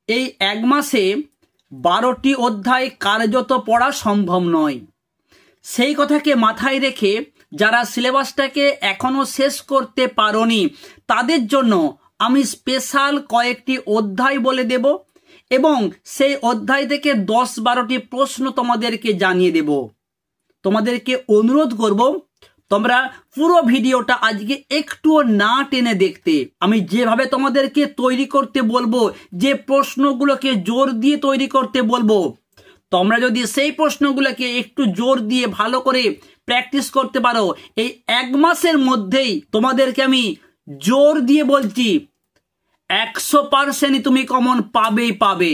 এই এক মাসে 12টি অধ্যায় কার্যত পড়া সম্ভব নয়। সেই কথাকে মাথায় রেখে যারা সিলেবাসটাকে এখনো শেষ করতে পারোনি তাদের জন্য আমি স্পেশাল কয়েকটি অধ্যায় বলে দেব এবং সেই অধ্যায় থেকে 10-12টি প্রশ্ন তোমাদেরকে জানিয়ে দেব। তোমাদেরকে অনুরোধ করব তোমরা পুরো ভিডিওটা আজকে একটুও না টেনে দেখতে। আমি যেভাবে তোমাদেরকে তৈরি করতে বলবো, যে প্রশ্নগুলোকে জোর দিয়ে তৈরি করতে বলবো, তোমরা যদি সেই প্রশ্নগুলোকে একটু জোর দিয়ে ভালো করে প্র্যাকটিস করতে পারো, এই এক মাসের মধ্যেই তোমাদেরকে আমি জোর দিয়ে বলছি 100% তুমি কমন পাবেই পাবে।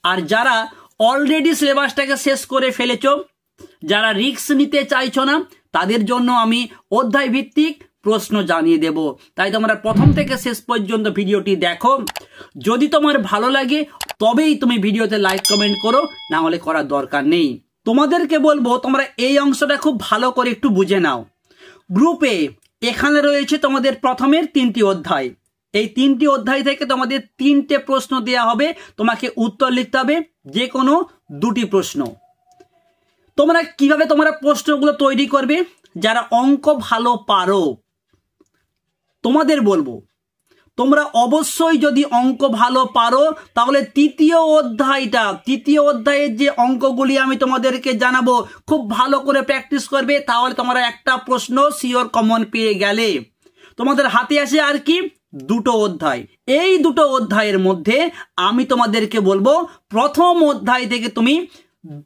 আর যারা অলরেডি সিলেবাসটাকে শেষ করে ফেলেছো, যারা রিস্ক নিতে চাইছো না, তাদের জন্য আমি অধ্যায় ভিত্তিক প্রশ্ন জানিয়ে দেব। তাই তোমরা প্রথম থেকে শেষ পর্যন্ত ভিডিওটি দেখো। যদি তোমার ভালো লাগে তবেই তুমি ভিডিওতে লাইক কমেন্ট করো, না হলে করার দরকার নেই। তোমাদেরকে বলবো তোমরা এই অংশটা খুব ভালো করে একটু বুঝে নাও। গ্রুপে এখানে রয়েছে তোমাদের প্রথমের 3টি অধ্যায়। এই 3টি অধ্যায় থেকে তোমাদের 3টে প্রশ্ন দেওয়া হবে, তোমাকে উত্তর লিখতে হবে যে কোনো 2টি প্রশ্ন। তোমরা কিভাবে প্রশ্নগুলো তৈরি করবে? যারা অঙ্ক ভালো পারো তোমাদের বলবো, তোমরা অবশ্যই যদি অঙ্ক ভালো পারো তাহলে তৃতীয় অধ্যায়ের যে অঙ্কগুলি আমি তোমাদেরকে জানাবো খুব ভালো করে প্র্যাকটিস করবে, তাহলে তোমরা একটা প্রশ্ন শিওর কমন পেয়ে গেলে। তোমাদের হাতে আসে আর কি 2টো অধ্যায়। এই 2টো অধ্যায়ের মধ্যে আমি তোমাদেরকে বলবো প্রথম অধ্যায় থেকে তুমি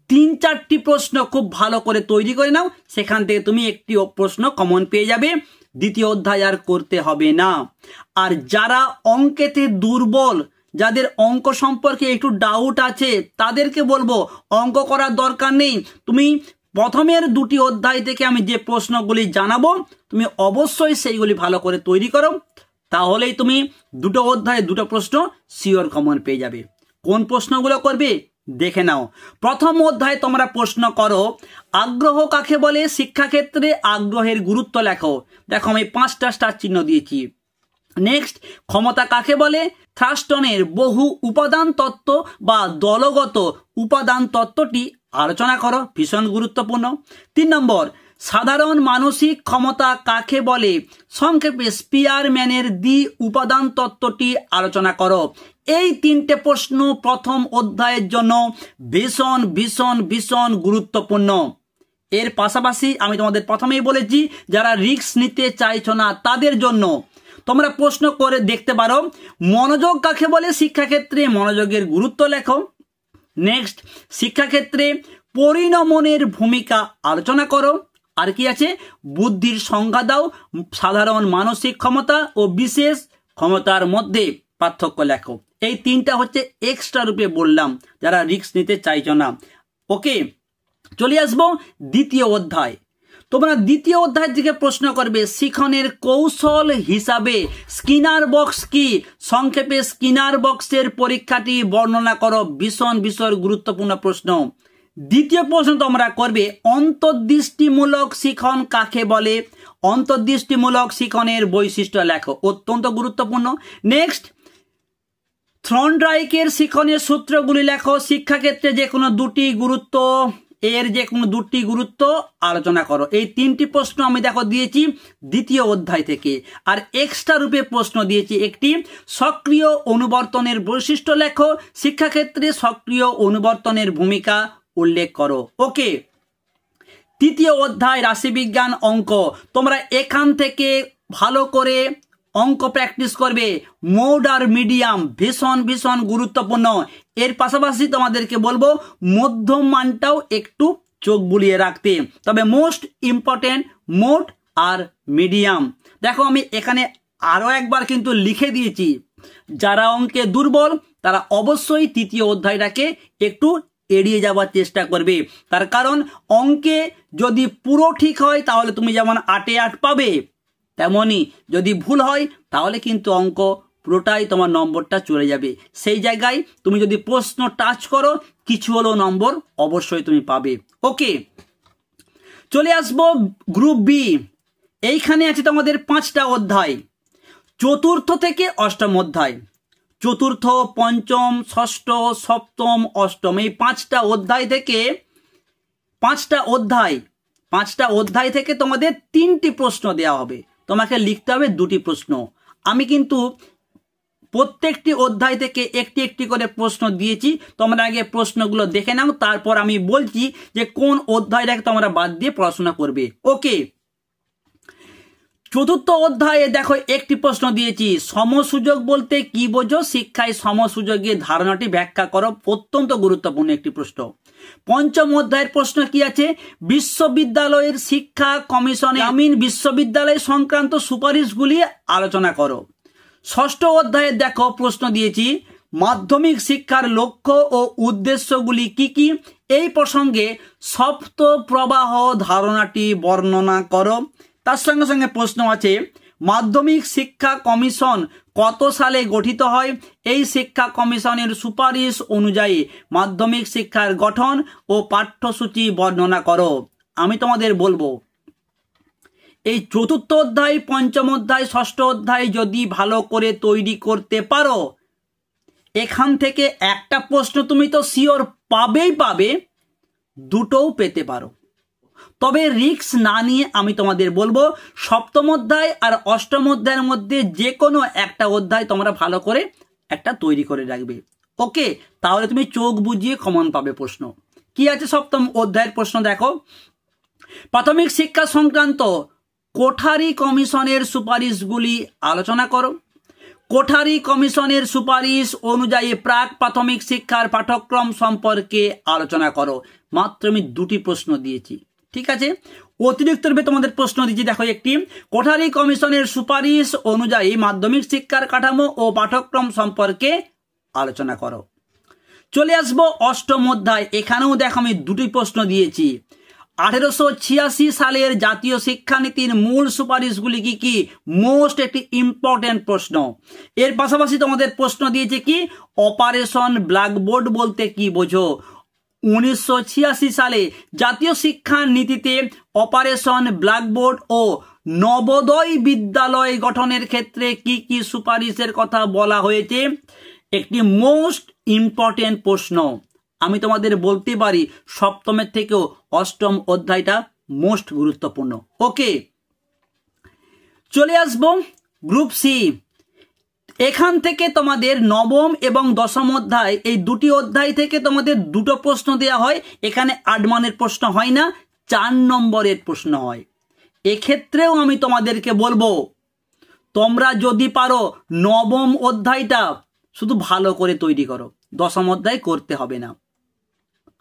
3-4টি প্রশ্ন খুব ভালো করে তৈরি করে নাও, সেখান থেকে তুমি একটি প্রশ্ন কমন পেয়ে যাবে, দ্বিতীয় অধ্যায় আর করতে হবে না। আর যারা অঙ্কেতে দুর্বল, যাদের অঙ্ক সম্পর্কে একটু ডাউট আছে, তাদেরকে বলবো অঙ্ক করার দরকার নেই। তুমি প্রথমের 2টি অধ্যায় থেকে আমি যে প্রশ্নগুলি জানাবো তুমি অবশ্যই সেইগুলি ভালো করে তৈরি করো, তাহলেই তুমি 2টো অধ্যায়ে 2টো প্রশ্ন শিওর কমন পেয়ে যাবে। কোন প্রশ্নগুলো করবে দেখে নাও। প্রথম অধ্যায়ে তোমরা প্রশ্ন করো আগ্রহ কাকে বলে, শিক্ষাক্ষেত্রে আগ্রহের গুরুত্ব লেখো। দেখো আমি 5টা স্টার চিহ্ন দিয়েছি। নেক্সট, ক্ষমতা কাকে বলে, থ্রাস্টনের বহু উপাদান তত্ত্ব বা দলগত উপাদান তত্ত্বটি আলোচনা করো, ভীষণ গুরুত্বপূর্ণ। 3 নম্বর, সাধারণ মানসিক ক্ষমতা কাকে বলে, সংক্ষেপে স্পিয়ারম্যানের উপাদান তত্ত্বটি আলোচনা করো। এই 3টে প্রশ্ন প্রথম অধ্যায়ের জন্য ভীষণ ভীষণ ভীষণ গুরুত্বপূর্ণ। এর পাশাপাশি আমি তোমাদের প্রথমেই বলেছি যারা রিস্ক নিতে চাইছো না তাদের জন্য তোমরা প্রশ্ন করে দেখতে পারো মনোযোগ কাকে বলে, শিক্ষাক্ষেত্রে মনোযোগের গুরুত্ব লেখো। নেক্সট, শিক্ষাক্ষেত্রে পরিণমনের ভূমিকা আলোচনা করো। আর কি আছে, বুদ্ধির সংজ্ঞা দাও, সাধারণ মানসিক ক্ষমতা ও বিশেষ ক্ষমতার মধ্যে পার্থক্য লেখো। এই 3টা হচ্ছে এক্সট্রা রূপে বললাম যারা রিস্ক নিতে চাইছো না। ওকে, চলে আসবো দ্বিতীয় অধ্যায়। তোমরা দ্বিতীয় অধ্যায় থেকে প্রশ্ন করবে শিখনের কৌশল হিসাবে স্কিনার বক্স কি, সংক্ষেপে স্কিনার বক্সের পরীক্ষাটি বর্ণনা করো, ভীষণ ভীষণ গুরুত্বপূর্ণ প্রশ্ন। দ্বিতীয় প্রশ্ন তোমরা করবে অন্তর্দৃষ্টিমূলক শিখন কাকে বলে, অন্তর্দৃষ্টিমূলক শিখনের বৈশিষ্ট্য লেখো, অত্যন্ত গুরুত্বপূর্ণ। নেক্সট, থর্নডাইকের শিখনের সূত্রগুলি লেখো, শিক্ষাক্ষেত্রে যে কোনো 2টি গুরুত্ব, এর যে কোনো 2টি গুরুত্ব আলোচনা করো। এই 3টি প্রশ্ন আমি দেখো দিয়েছি দ্বিতীয় অধ্যায় থেকে। আর এক্সট্রা রূপে প্রশ্ন দিয়েছি একটি, সক্রিয় অনুবর্তনের বৈশিষ্ট্য লেখো, শিক্ষাক্ষেত্রে সক্রিয় অনুবর্তনের ভূমিকা উল্লেখ করো। ওকে, তৃতীয় অধ্যায় রাশিবিজ্ঞান অঙ্ক। তোমরা এখান থেকে ভালো করে অঙ্ক প্র্যাকটিস করবে, মোড আর মিডিয়াম ভীষণ ভীষণ গুরুত্বপূর্ণ। এর পাশাপাশি তোমাদেরকে বলবো মধ্যম মানটাও একটু চোখ বুলিয়ে রাখতে, তবে মোস্ট ইম্পর্টেন্ট মোড আর মিডিয়াম। দেখো আমি এখানে আরো একবার কিন্তু লিখে দিয়েছি, যারা অঙ্কে দুর্বল তারা অবশ্যই তৃতীয় অধ্যায়টাকে একটু এড়িয়ে যাওয়ার চেষ্টা করবে। তার কারণ অঙ্কে যদি পুরো ঠিক হয় তাহলে তুমি যেমন 8-এ 8 পাবে, তেমনি যদি ভুল হয় তাহলে কিন্তু অঙ্ক পুরোটাই তোমার নম্বরটা চলে যাবে। সেই জায়গায় তুমি যদি প্রশ্ন টাচ করো কিছু হলেও নম্বর অবশ্যই তুমি পাবে। ওকে, চলে আসবো গ্রুপ বি। এইখানে আছে তোমাদের 5টা অধ্যায়, 4র্থ থেকে 8ম অধ্যায়। চতুর্থ, পঞ্চম, ষষ্ঠ, সপ্তম, অষ্টম, এই পাঁচটা অধ্যায় থেকে তোমাদের 3টি প্রশ্ন দেওয়া হবে। তোমাকে লিখতে হবে 2টি প্রশ্ন। আমি কিন্তু প্রত্যেকটি অধ্যায় থেকে একটি একটি করে প্রশ্ন দিয়েছি, তোমরা আগে প্রশ্নগুলো দেখে নাও, তারপর আমি বলছি যে কোন অধ্যায়টাকে তোমরা বাদ দিয়ে পড়াশোনা করবে। ওকে, চতুর্থ অধ্যায়ে দেখো একটি প্রশ্ন দিয়েছি, সমসুযোগ বলতে কি বোঝো, শিক্ষায় সমসুযোগের ধারণাটি ব্যাখ্যা করো। অত্যন্ত গুরুত্বপূর্ণ একটি প্রশ্ন। পঞ্চম অধ্যায়ের প্রশ্ন কি আছে, বিশ্ববিদ্যালয়ের শিক্ষা কমিশনে গ্রামীণ বিশ্ববিদ্যালয় সংক্রান্ত সুপারিশগুলি আলোচনা করো। ষষ্ঠ অধ্যায়ে দেখো প্রশ্ন দিয়েছি, মাধ্যমিক শিক্ষার লক্ষ্য ও উদ্দেশ্যগুলি কি কি, এই প্রসঙ্গে সপ্ত প্রবাহ ধারণাটি বর্ণনা করো। তার সঙ্গে সঙ্গে প্রশ্ন আছে, মাধ্যমিক শিক্ষা কমিশন কত সালে গঠিত হয়, এই শিক্ষা কমিশনের সুপারিশ অনুযায়ী মাধ্যমিক শিক্ষার গঠন ও পাঠ্যসূচি বর্ণনা করো। আমি তোমাদের বলবো, এই চতুর্থ অধ্যায়, পঞ্চম অধ্যায়, ষষ্ঠ অধ্যায় যদি ভালো করে তৈরি করতে পারো, এখান থেকে একটা প্রশ্ন তুমি তো শিওর পাবে, দুটোও পেতে পারো। তবে রিস্ক না নিয়ে আমি তোমাদের বলবো, সপ্তম অধ্যায় আর অষ্টম অধ্যায়ের মধ্যে যে কোনো একটা অধ্যায় তোমরা ভালো করে একটা তৈরি করে রাখবে। ওকে, তাহলে তুমি চোখ বুজিয়ে কমন পাবে প্রশ্ন। কি আছে সপ্তম অধ্যায়ের প্রশ্ন দেখো, প্রাথমিক শিক্ষা সংক্রান্ত কোঠারি কমিশনের সুপারিশগুলি আলোচনা করো। কোঠারি কমিশনের সুপারিশ অনুযায়ী প্রাক প্রাথমিক শিক্ষার পাঠ্যক্রম সম্পর্কে আলোচনা করো। মাত্র আমি 2টি প্রশ্ন দিয়েছি, ঠিক আছে। অতিরিক্ত রূপে তোমাদের প্রশ্ন দিচ্ছি, দেখো একটি, কোঠারি কমিশনের সুপারিশ অনুযায়ী মাধ্যমিক শিক্ষার কাঠামো ও পাঠ্যক্রম সম্পর্কে আলোচনা করো। চলে আসবো অষ্টম অধ্যায়, এখানেও দেখো আমি 2টি প্রশ্ন দিয়েছি। 1886 সালের জাতীয় শিক্ষানীতির মূল সুপারিশগুলি কি কি, মোস্ট একটি ইম্পর্টেন্ট প্রশ্ন। এর পাশাপাশি তোমাদের প্রশ্ন দিয়েছে কি, অপারেশন ব্ল্যাকবোর্ড বলতে কি বোঝো। 1986 সালে জাতীয় শিক্ষানীতিতে অপারেশন ব্ল্যাকবোর্ড ও নবোদয় বিদ্যালয় গঠনের ক্ষেত্রে কি কি সুপারিশের কথা বলা হয়েছে, একটি মোস্ট ইম্পর্টেন্ট প্রশ্ন। আমি তোমাদের বলতে পারি সপ্তমের থেকেও অষ্টম অধ্যায়টা মোস্ট গুরুত্বপূর্ণ। ওকে, চলে আসবো গ্রুপ সি। এখান থেকে তোমাদের নবম এবং দশম অধ্যায়, এই 2টি অধ্যায় থেকে তোমাদের 2টো প্রশ্ন দেওয়া হয়। এখানে 8 মানের প্রশ্ন হয় না, 4 নম্বরের প্রশ্ন হয়। এক্ষেত্রেও আমি তোমাদেরকে বলবো, তোমরা যদি পারো নবম অধ্যায়টা শুধু ভালো করে তৈরি করো, দশম অধ্যায় করতে হবে না,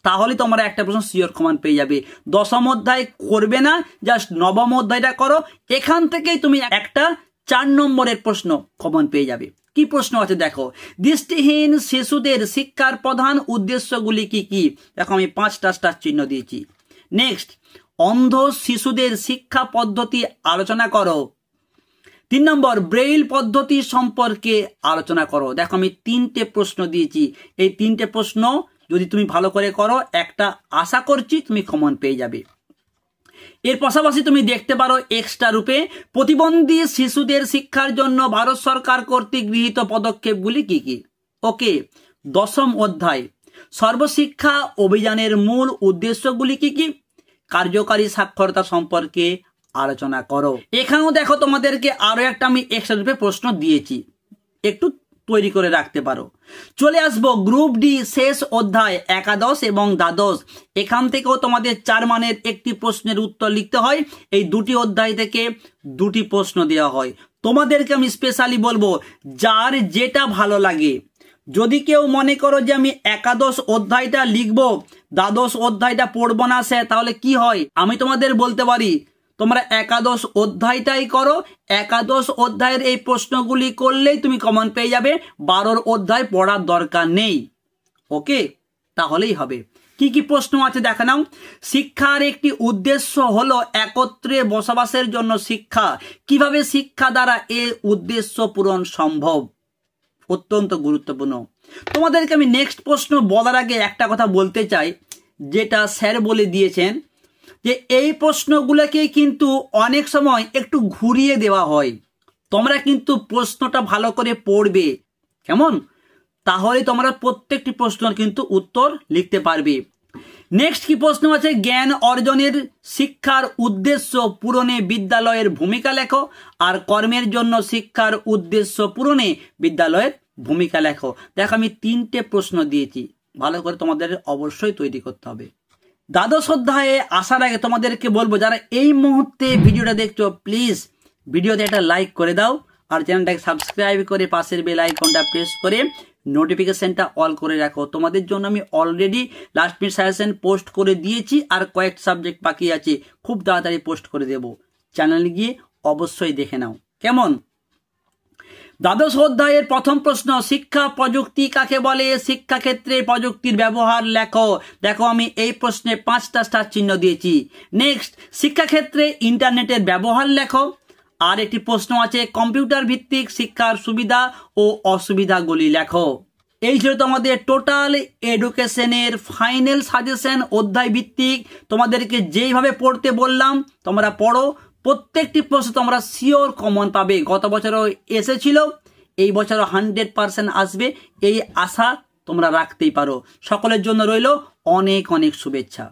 তাহলে তোমরা একটা প্রশ্ন শিওর কমন পেয়ে যাবে। দশম অধ্যায় করবে না, জাস্ট নবম অধ্যায়টা করো, এখান থেকেই তুমি একটা 4 নম্বরের প্রশ্ন কমন পেয়ে যাবে। কি প্রশ্ন আছে দেখো, দৃষ্টিহীন শিশুদের শিক্ষার প্রধান উদ্দেশ্যগুলি কি কি, দেখো আমি 5টা স্টার চিহ্ন দিয়েছি। নেক্সট, অন্ধ শিশুদের শিক্ষা পদ্ধতি আলোচনা করো। 3 নম্বর, ব্রেইল পদ্ধতি সম্পর্কে আলোচনা করো। দেখো আমি 3টে প্রশ্ন দিয়েছি, এই 3টে প্রশ্ন যদি তুমি ভালো করে করো, একটা আশা করছি তুমি কমন পেয়ে যাবে। এর পাশাপাশি তুমি দেখতে পারো এক্সট্রা রূপে, প্রতিবন্ধী শিশুদের শিক্ষার জন্য ভারত সরকার কর্তৃক গৃহীত পদক্ষেপগুলি কি কি। ওকে, দশম অধ্যায়, সর্বশিক্ষা অভিযানের মূল উদ্দেশ্যগুলি কি কি, কার্যকারী সাক্ষরতা সম্পর্কে আলোচনা করো। এখানেও দেখো তোমাদেরকে আরো একটা আমি এক্সট্রা রূপে প্রশ্ন দিয়েছি, একটু তৈরি করে রাখতে পারো। চলে আসবো গ্রুপ ডি শেষ অধ্যায়, একাদশ এবং দ্বাদশ। এখান থেকেও তোমাদের 4 মানের একটি প্রশ্নের উত্তর লিখতে হয়। এই 2টি অধ্যায় থেকে 2টি প্রশ্ন দেওয়া হয়। তোমাদেরকে আমি স্পেশালি বলবো, যার যেটা ভালো লাগে, যদি কেউ মনে করো যে আমি একাদশ অধ্যায়টা লিখবো, দ্বাদশ অধ্যায়টা পড়বো না সে, তাহলে কি হয়, আমি তোমাদের বলতে পারি তোমরা একাদশ অধ্যায়টাই করো। একাদশ অধ্যায়ের এই প্রশ্নগুলি করলেই তুমি কমন পেয়ে যাবে, 12 অধ্যায় পড়ার দরকার নেই। ওকে, তাহলেই হবে। কি কি প্রশ্ন আছে দেখে নাও। শিক্ষার একটি উদ্দেশ্য হলো একত্রে বসবাসের জন্য শিক্ষা, কিভাবে শিক্ষা দ্বারা এ উদ্দেশ্য পূরণ সম্ভব, অত্যন্ত গুরুত্বপূর্ণ। তোমাদেরকে আমি নেক্সট প্রশ্ন বলার আগে একটা কথা বলতে চাই, যেটা স্যার বলে দিয়েছেন, যে এই প্রশ্নগুলোকে কিন্তু অনেক সময় একটু ঘুরিয়ে দেওয়া হয়। তোমরা কিন্তু প্রশ্নটা ভালো করে পড়বে, কেমন তাহলে তোমরা প্রত্যেকটি প্রশ্নের কিন্তু উত্তর লিখতে পারবে। নেক্সট কি প্রশ্ন আছে, জ্ঞান অর্জনের শিক্ষার উদ্দেশ্য পূরণে বিদ্যালয়ের ভূমিকা লেখো, আর কর্মের জন্য শিক্ষার উদ্দেশ্য পূরণে বিদ্যালয়ের ভূমিকা লেখো। দেখো আমি 3টে প্রশ্ন দিয়েছি, ভালো করে তোমাদের অবশ্যই তৈরি করতে হবে। দ্বাদশ অধ্যায়ে আসার আগে তোমাদেরকে বলবো, যারা এই মুহূর্তে ভিডিওটা দেখছো প্লিজ ভিডিওতে একটা লাইক করে দাও, আর চ্যানেলটাকে সাবস্ক্রাইব করে পাশের বেল আইকনটা প্রেস করে নোটিফিকেশনটা অল করে রাখো। তোমাদের জন্য আমি already last minute suggestion post করে দিয়েছি, আর কয়েক সাবজেক্ট বাকি আছে, খুব তাড়াতাড়ি পোস্ট করে দেব। চ্যানেলে গিয়ে অবশ্যই দেখে নাও কেমন। দ্বাদশ অধ্যায়ের প্রথম প্রশ্ন, শিক্ষা প্রযুক্তি কাকে বলে, শিক্ষাক্ষেত্রে প্রযুক্তির ব্যবহার লেখো। দেখো আমি এই প্রশ্নে 5টা স্টার চিহ্ন দিয়েছি। নেক্সট, শিক্ষাক্ষেত্রে ইন্টারনেটের ব্যবহার লেখো। আর একটি প্রশ্ন আছে, কম্পিউটার ভিত্তিক শিক্ষার সুবিধা ও অসুবিধাগুলি লেখো। এই ছিল তোমাদের টোটাল এডুকেশনের ফাইনাল সাজেশন অধ্যায় ভিত্তিক। তোমাদেরকে যেইভাবে পড়তে বললাম তোমরা পড়ো, প্রত্যেকটি প্রশ্ন তোমরা শিওর কমন পাবে। গত বছরও এসেছিল, এই বছরও 100% আসবে, এই আশা তোমরা রাখতেই পারো। সকলের জন্য রইল অনেক অনেক শুভেচ্ছা।